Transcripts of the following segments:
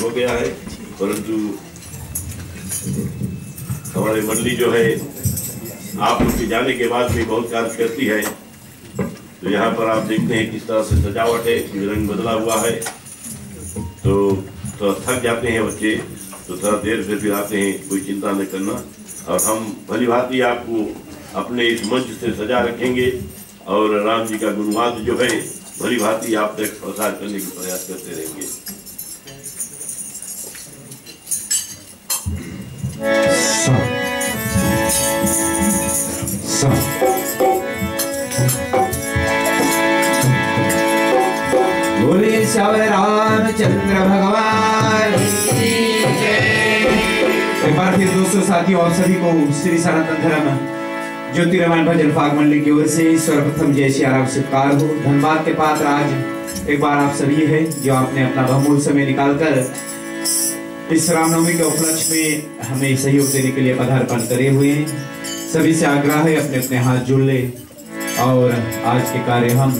हो गया है, परंतु हमारी मंडली जो है आप लोग के जाने के बाद भी बहुत कार्य करती है। तो यहाँ पर आप देखते हैं किस तरह से सजावट है, रंग बदला हुआ है। तो थक जाते हैं बच्चे, तो थोड़ा देर से फिर आते हैं, कोई चिंता नहीं करना। और हम भली भांति आपको अपने इस मंच से सजा रखेंगे और राम जी का गुणवाद जो है भली भांति आप तक प्रसार करने की प्रयास करते रहेंगे। बोले श्याम रामचंद्र भगवान की जय। एक बार फिर दोस्तों, साथियों, आप सभी को श्री सनातन धर्म ज्योति रामायण भजन फाग मंडली की ओर से सर्वप्रथम जय श्री राम सत्कार हो। धन्यवाद के पात्र आज एक बार आप सभी है जो आपने अपना बहुमूल्य समय निकालकर इस रामनवमी के उपलक्ष्य में हमें सहयोग देने के लिए पदार्पण करे हुए हैं। सभी से आग्रह है अपने अपने हाथ जोड़ ले और आज के कार्य हम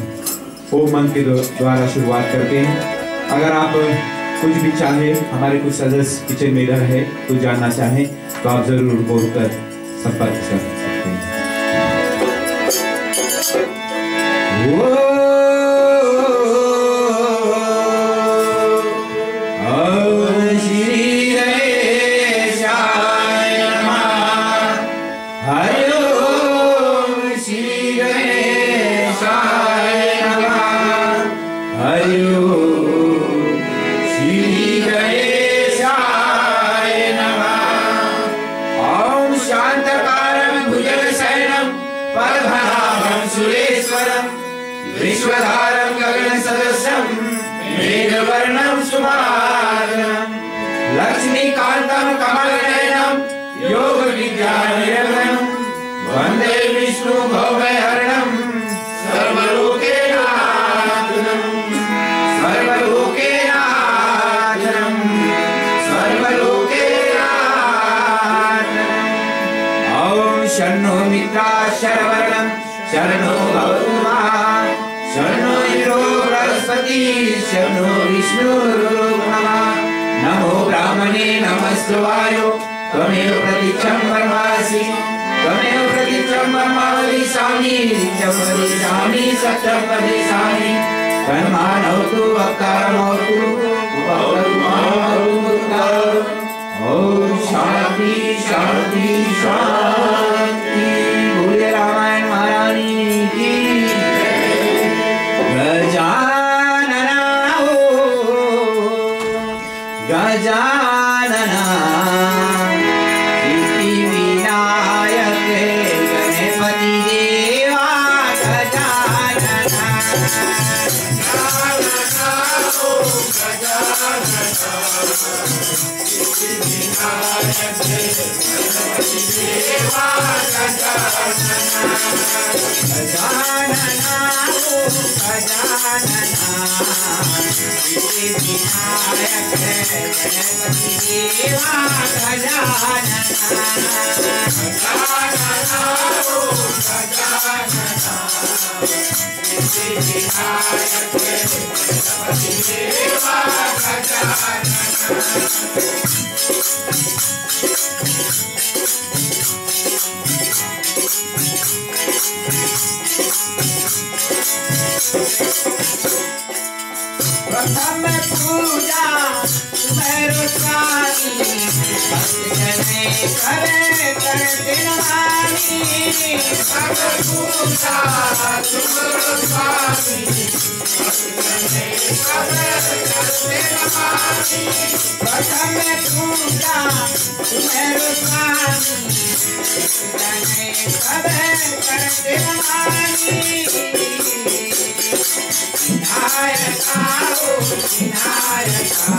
ओम मंत्र के द्वारा शुरुआत करते हैं। अगर आप कुछ भी चाहे, हमारे कुछ सदस्य किचन में इधर है, कुछ जानना चाहें तो आप जरूर बोल कर संपर्क कर सकते हैं। विश्वधारं गगन सदस्यं मेघवर्णं सुमार्गं लक्ष्मीकान्तं कमलनयनं योग विद्यानिरतं वन्दे विष्णु भवभयहरणं सर्वलोकनाथनं सर्वलोकनाथनं सर्वलोकनाथनं। ॐ शन्नो मित्राः शरवरणं शरणो भवतु शरणो इंद्रो बृहस्पति शरणो विष्णुरुर्नमः। नमो ब्राह्मणे नमस्तेवायो त्वमेव प्रतीक्षं ब्रह्मासि त्वमेव प्रतीक्षं ब्रह्म वदिष्यामि नित्यं वदिष्यामि सत्यं वदिष्यामि तन्मानवतु वक्तारमवतु ॐ शान्ति शान्ति शान्ति। बोले रामायण महारानी की गजानना हो गजानना सिद्धिविनायक गणपति देवा गजानना प्रथम पूजा तुम्हारो स्वामी भक्त जने करे कर दिनवानी। प्रथम पूजा तुम्हारो स्वामी भक्त जने करे कर दिनवानी। प्रथम पूजा तुम्हारो स्वामी भक्त जने करे कर दिनवानी। विनायका हो विनायका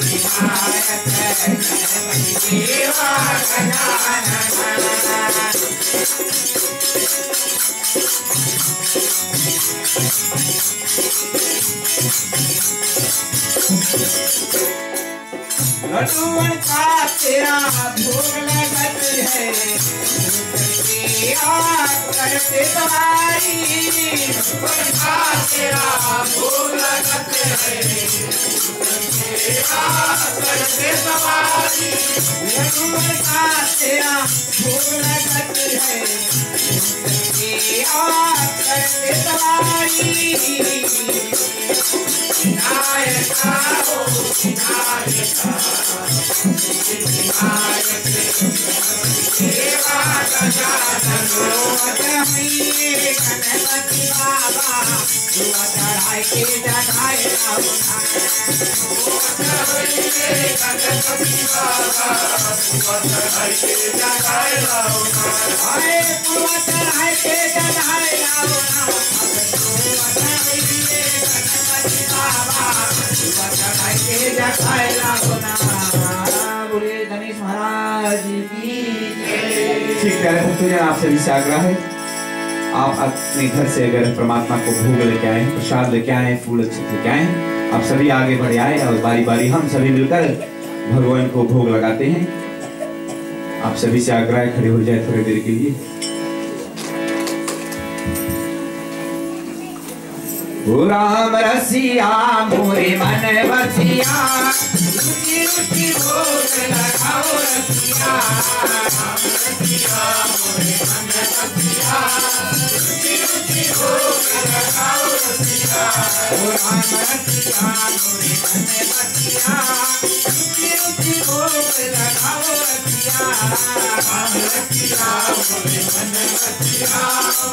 विनायक गणपति देवा गजानना। लड्डू का तेरा भोग लगत है करते तुम्हारी तेरा भोग लगते है करते तुम्हारी तेरा भोग लगते है करते तुम्हारी नायका हो नायका सेवा गणपति बाबा चढ़ाई के जगाए गणपति बाबा चढ़ाई के जगाए चढ़ाई के जगाए गणपति बाबा चढ़ाई के जगाए बोले गणेश महाराज की। ठीक है भक्तजन, आप सभी से आग्रह है, आप अपने घर से अगर परमात्मा को भोग लेके आए, प्रसाद लेके आए, फूल अच्छे लेके आए, आप सभी आगे बढ़े आए और बारी बारी हम सभी मिलकर भगवान को भोग लगाते हैं। आप सभी से आग्रह है, खड़े हो जाए थोड़ी देर के लिए। ओ राम रसिया मोरे मन बसिया रुचि रुचि भोग लगाओ रसिया रसिया मोरे मन बसिया रुचि रुचि भोग लगाओ रसिया ओ राम रसिया मोरे मन बसिया रुचि रुचि भोग लगाओ रसिया राम रसिया मोरे मन बसिया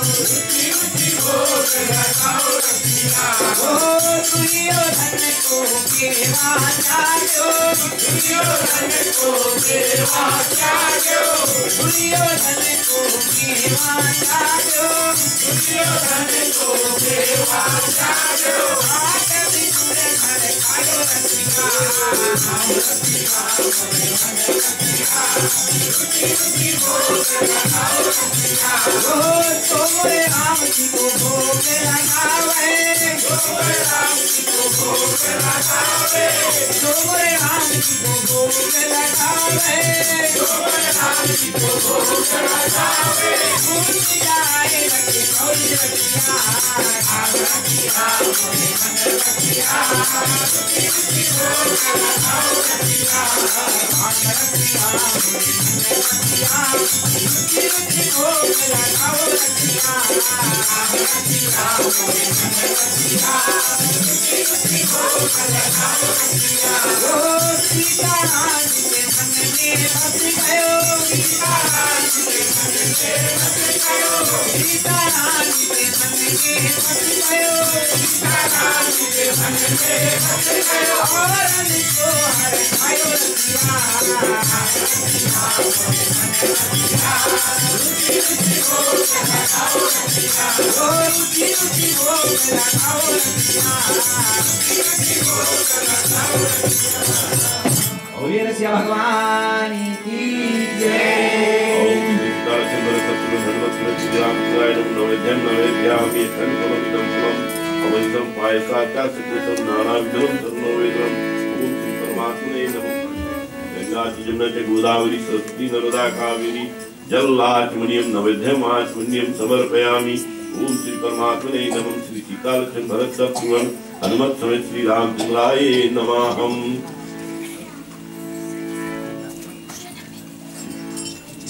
रुचि रुचि भोग लगाओ रसिया ओ दुर्योधन को केवा चालो दुर्योधन को केवा चालो दुर्योधन को केवा चालो दुर्योधन को केवा चालो आठ विदुर घर खायो रसिका राम रसिका मोरे मन रसिका रुचि रुचि भोग लगाओ रसिका ओ तोरे राम जी को भोग लगावे गोरे राम जी को भोग लगावे गोरे राम जी को भोग लगावे गोरे राम जी को भोग लगावे भूल जाए रखे गौरी रखिया राम रखिया मोरे मन रखिया रुचि रुचि भोग लगाओ रखिया राम रखिया मोरे मन रखिया रुचि रुचि भोग लगाओ रखिया राम रखिया मोरे मन रखिया रुचि रुचि भोग लगाओ रखिया ओ सीता रानी के मन में बस गयो सीता रानी के मन में बस गयो सीता रानी के मन में बस गयो सीता रानी के मन में बस गयो और को हर खायो रसिया रसिया मोरे मन रसिया रुचि रुचि भोग लगाओ रसिया ओ रुचि रुचि भोग लगाओ रसिया रुचि रुचि भोग लगाओ रसिया। बोलिए रसिया भगवान की जय। गोदावरी सरस्वती नर्मदा कावेरी जलाचमनीयम नैवेद्यम आचमनीयम समर्पयामि। ओम श्री परमात्मने नमः। श्री सीतालक्ष्मण भरत शत्रुघ्न हनुमत समेत श्री रामचंद्राय नमः।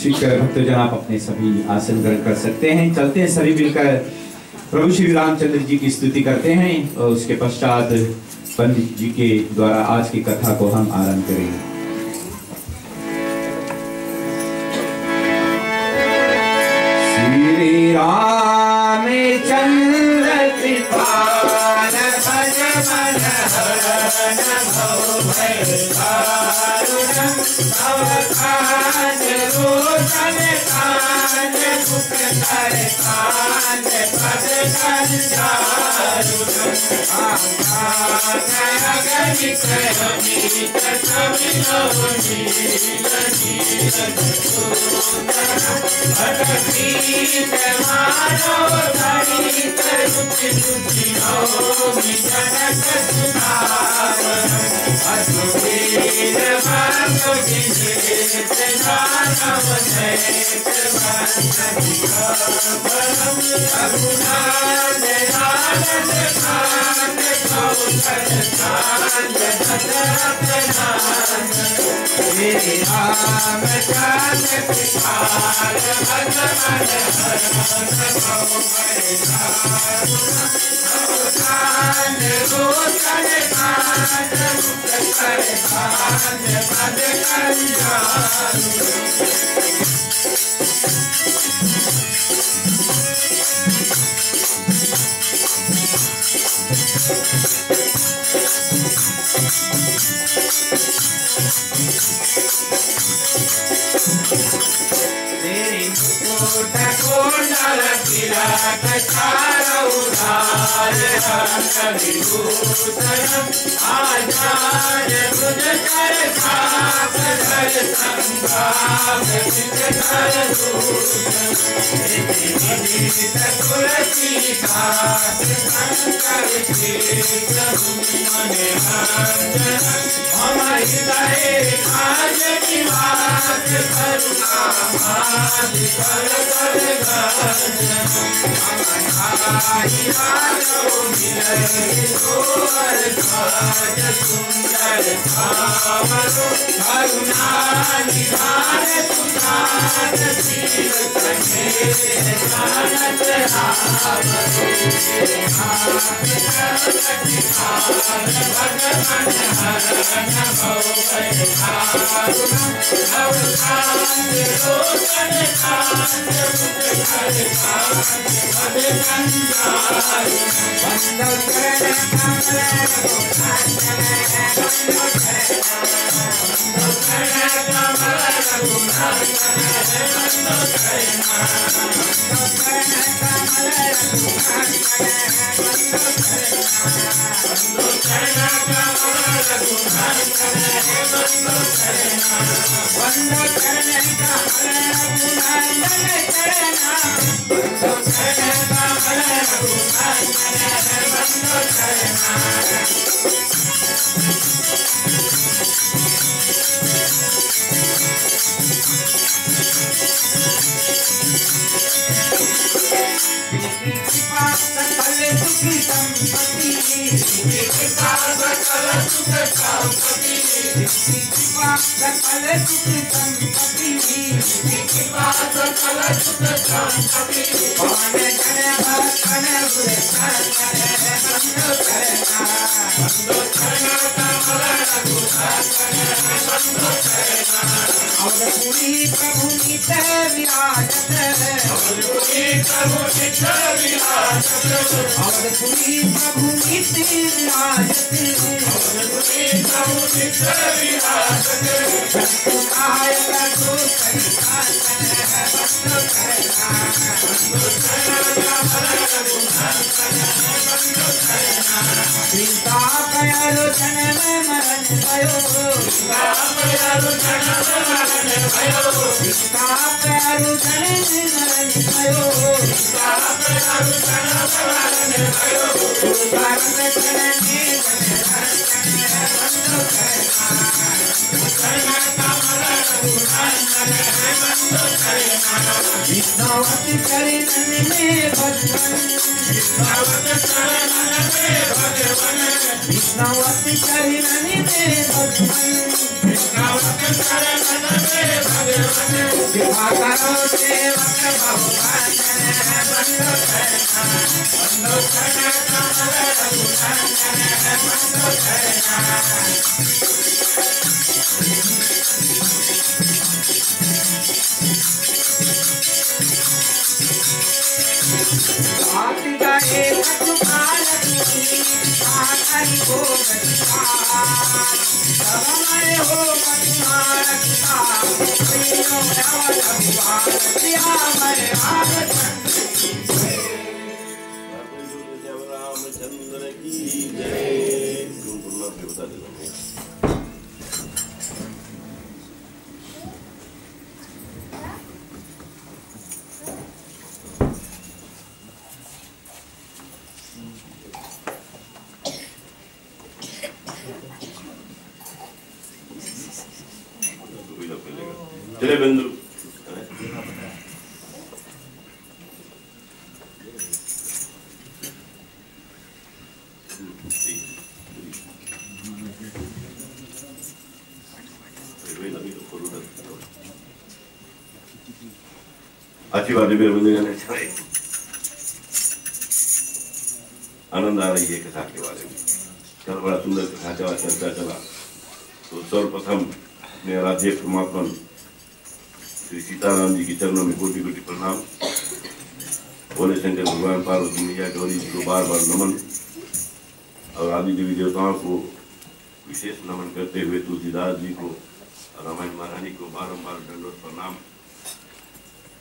ठीक है भक्तजन, आप अपने सभी आसन ग्रहण कर सकते हैं। चलते हैं सभी मिलकर प्रभु श्री रामचंद्र जी की स्तुति करते हैं और उसके पश्चात पंडित जी के द्वारा आज की कथा को हम आरंभ करेंगे। श्री रामचंद्र कृपाल भज मन हरण भव भय दारुणं भव काज रोचन काज मुख कर काज पद कर दारुणं आज्ञा गणित रमित कविलो नील नील भगवीत मानो धरित रुचि रुचि हो जनक सुधार अधुवीर रामचंद्र की जय। बता देता हूँ। चले बंधु अच्छी बात है मेरे बंदे ने आनंद आ रही है कथा के बारे में। कल बड़ा सुंदर कथा चला चर्चा चला। तो सर्वप्रथम अपने आराध्य परमात्मा श्री सीताराम जी के चरणों में कोटि कोटि प्रणाम। भोले शंकर भगवान, पार्वती मैया, गौरी जी को बार बार नमन और आदि देवी देवताओं को विशेष नमन करते हुए तुलसीदास जी को, रामायण महारानी को बारंबार दंडवत प्रणाम।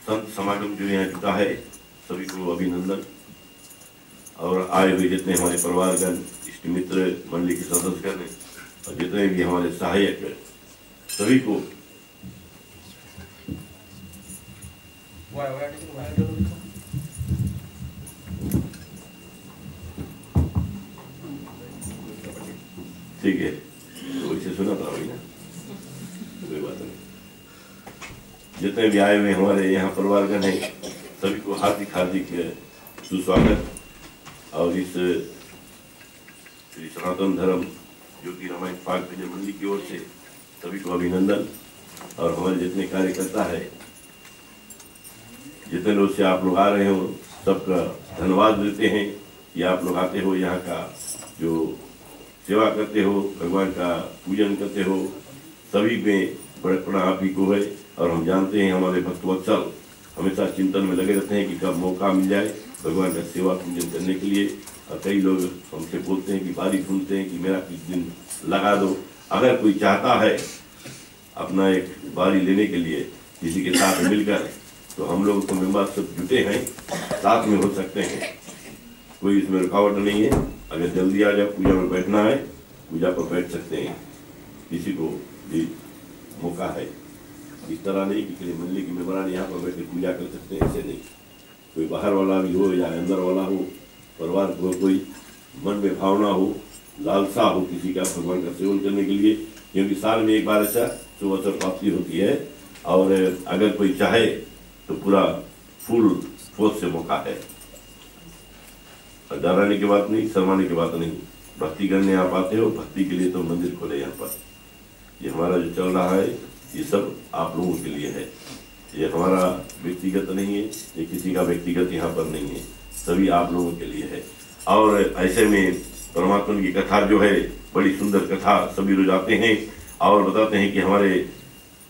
संत समागम जो यहाँ जुटा है सभी को अभिनंदन। और आए हुए जितने हमारे परिवारगण, इष्ट मित्र, मंडली के सदस्यगण और जितने भी हमारे सहायक सभी को ठीक है। तो इसे सुना था वही ना, कोई बात नहीं। जितने भी आए हुए हमारे यहाँ परिवारगण हैं सभी को हार्दिक हार्दिक सुस्वागत। और इस श्री सनातन धर्म ज्योति रामायण पाक भजन मंडली की ओर से सभी को अभिनंदन। और हमारे जितने कार्यकर्ता है, जितने लोग से आप लोग आ रहे हो, सबका धन्यवाद देते हैं कि आप लोग आते हो, यहाँ का जो सेवा करते हो, भगवान का पूजन करते हो, सभी में बड़प्पना आप ही को है। और हम जानते हैं हमारे भक्तवत्सल हमेशा चिंतन में लगे रहते हैं कि कब मौका मिल जाए भगवान का सेवा पूजन करने के लिए। और कई लोग हमसे बोलते हैं कि बारी ढूंढते हैं कि मेरा कुछ दिन लगा दो। अगर कोई चाहता है अपना एक बारी लेने के लिए किसी के साथ मिलकर, तो हम लोग तो मेंबर सब जुटे हैं, साथ में हो सकते हैं, कोई इसमें रुकावट नहीं है। अगर जल्दी आ जाए, पूजा में बैठना है, पूजा पर बैठ सकते हैं, किसी को भी मौका है। इस तरह नहीं कि केवल मंडली की मेहमान यहाँ पर बैठ पूजा कर सकते हैं, ऐसे नहीं। कोई बाहर वाला भी हो या अंदर वाला हो, परिवार को कोई मन में भावना हो, लालसा हो किसी का भगवान का सेवन करने के लिए, क्योंकि साल में एक बार ऐसा शुभ अवसर प्राप्ति होती है। और अगर कोई चाहे तो पूरा फुल फोर्स से मौका है। डराने की बात नहीं, शर्माने की बात नहीं। भक्ति करने आप आते हो, भक्ति के लिए तो मंदिर खोले यहाँ पर। ये हमारा जो चल रहा है ये सब आप लोगों के लिए है। ये हमारा व्यक्तिगत नहीं है, ये किसी का व्यक्तिगत यहाँ पर नहीं है, सभी आप लोगों के लिए है। और ऐसे में परमात्मा की कथा जो है बड़ी सुंदर कथा, सभी रोज आते हैं और बताते हैं कि हमारे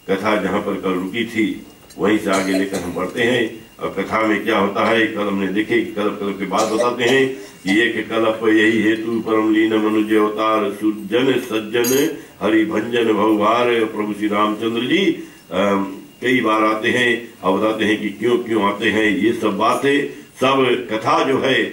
कथा जहाँ पर कल रुकी थी वहीं से आगे लेकर हम बढ़ते हैं। और कथा में क्या होता है, कल हमने देखे कि कल्प कल्प के बाद बताते हैं कि एक कल्प यही हेतु परम लीन मनुज अवतार सुजन सज्जन हरि भंजन भवभार। प्रभु श्री रामचंद्र जी कई बार आते हैं और बताते हैं कि क्यों क्यों आते हैं। ये सब बातें सब कथा जो है,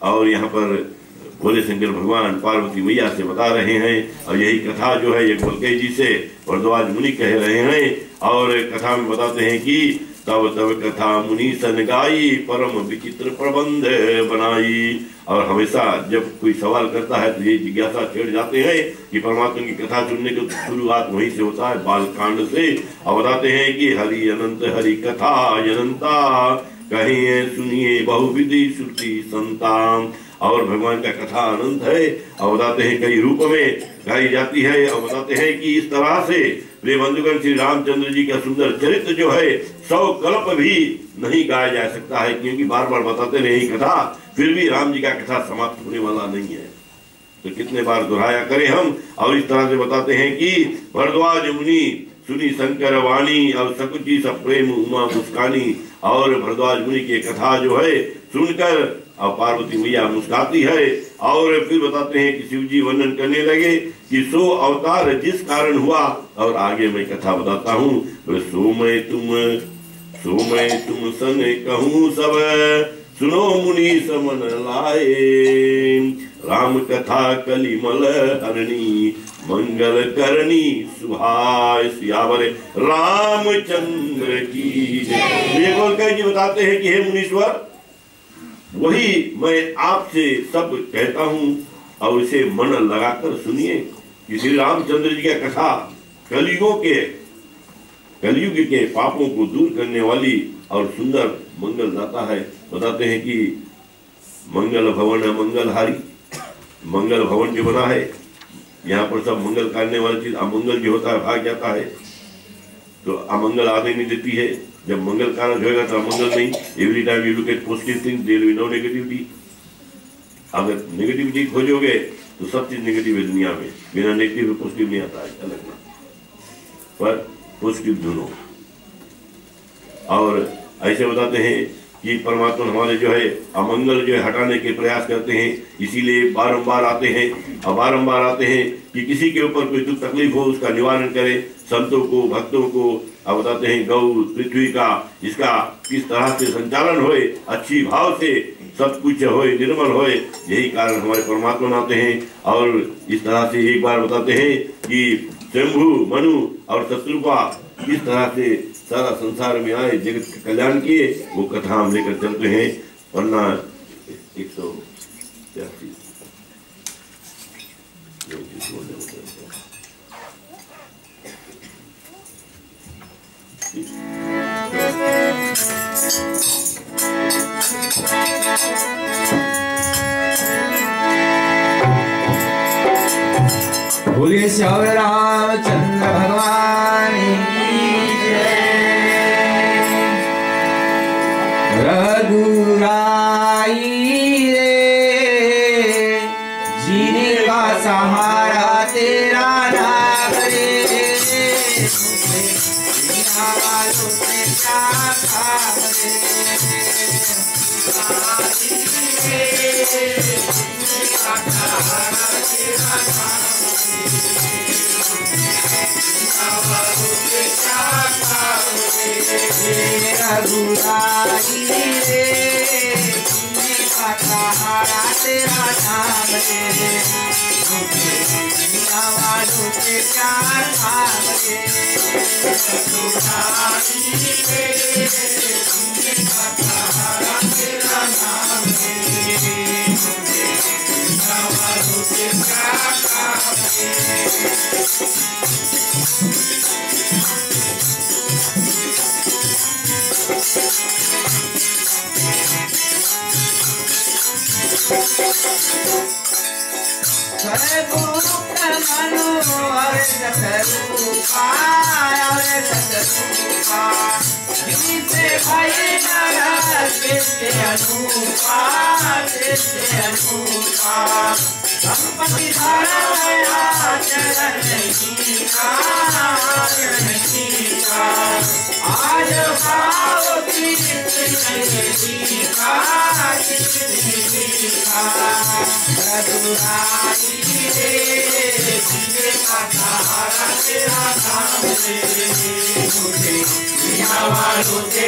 और यहाँ पर भोले शंकर भगवान पार्वती मैया से बता रहे हैं। और यही कथा जो है ये गोलकेय जी से भरद्वाज मुनि कह रहे हैं। और कथा में बताते हैं कि तब तब कथा मुनि सन गाई परम विचित्र प्रबंध बनाई। और हमेशा जब कोई सवाल करता है तो ये जिज्ञासा छेड़ जाते हैं कि परमात्मा की कथा सुनने की शुरुआत वहीं से होता है, बाल कांड से। और बताते हैं कि हरि अनंत हरि कथा अनंता कहिए सुनिए बहुविधि श्रुति संतान। और भगवान का कथा अनंत है और बताते हैं कई रूप में गाई जाती है। और बताते हैं कि इस तरह से वे बंधुगण श्री रामचंद्र जी का सुंदर चरित्र जो है 100 कल्प भी नहीं गाया जा सकता है, क्योंकि बार बार बताते रहे कथा, फिर भी राम जी का कथा समाप्त होने वाला नहीं है। तो कितने बार दोहराया करें हम। और इस तरह से बताते हैं कि भरद्वाज मुनि सुनी शंकर वाणी और सकुची सब प्रेम उमा मुस्कानी। और भरद्वाज मुनि की कथा जो है सुनकर और पार्वती मैया मुस्काती है। और फिर बताते हैं कि शिव जी वर्णन करने लगे कि सो अवतार जिस कारण हुआ। और आगे मैं कथा बताता हूँ। सो मैं तुम सन कहूँ सब सुनो मुनि समन लाए। राम कथा कलिमल हरणी मंगल करनी सुहाय सियावर रामचंद्र की। ये गोलकेय जी बताते हैं कि हे मुनीश्वर, वही मैं आपसे सब कहता हूँ और इसे मन लगाकर सुनिए कि श्री रामचंद्र जी का कथा कलियुगों के कलयुग के पापों को दूर करने वाली और सुंदर मंगल दाता है। बताते हैं कि मंगल भवन है मंगलहारी, मंगल भवन जो बना है यहाँ पर सब मंगल करने वाली चीज, अमंगल जो होता है भाग जाता है, तो अमंगल आने नहीं देती है। जब मंगल कारक होगा तो अमंगल नहीं। Every time you look at positive things there will be no negativity. अगर नेगेटिविटी खोजोगे तो सब चीज नेगेटिव है दुनिया में, बिना नेगेटिव पॉजिटिव नहीं आता है, अलग ना, पर पॉजिटिव ढूंढो। और ऐसे बताते हैं कि परमात्मा हमारे जो है अमंगल जो है हटाने के प्रयास करते हैं, इसीलिए बारंबार आते हैं और बारंबार आते हैं कि किसी के ऊपर कोई दुख तकलीफ हो उसका निवारण करें, संतों को भक्तों को। अब बताते हैं गौ पृथ्वी का इसका किस तरह से संचालन होए, अच्छी भाव से सब कुछ होए, निर्मल होए, यही कारण हमारे परमात्मा आते हैं। और इस तरह से एक बार बताते हैं कि शंभु मनु और शत्रुपा किस तरह से सारा संसार में आए, जगत का कल्याण किए, वो कथा हम लेकर चलते हैं। वरना 183 बोलिए श्याम रामचंद्र भगवान की जय। रघुराई रे जीने का सहारा तेरा नाम रे, रघुराई रे जीने का सहारा तेरा नाम रे, दुनिया वालों के प्यार भाग रे। रघुराई रे जीने का सहारा तेरा नाम रे, दुनिया वालों के प्यार भाग रे। वालों के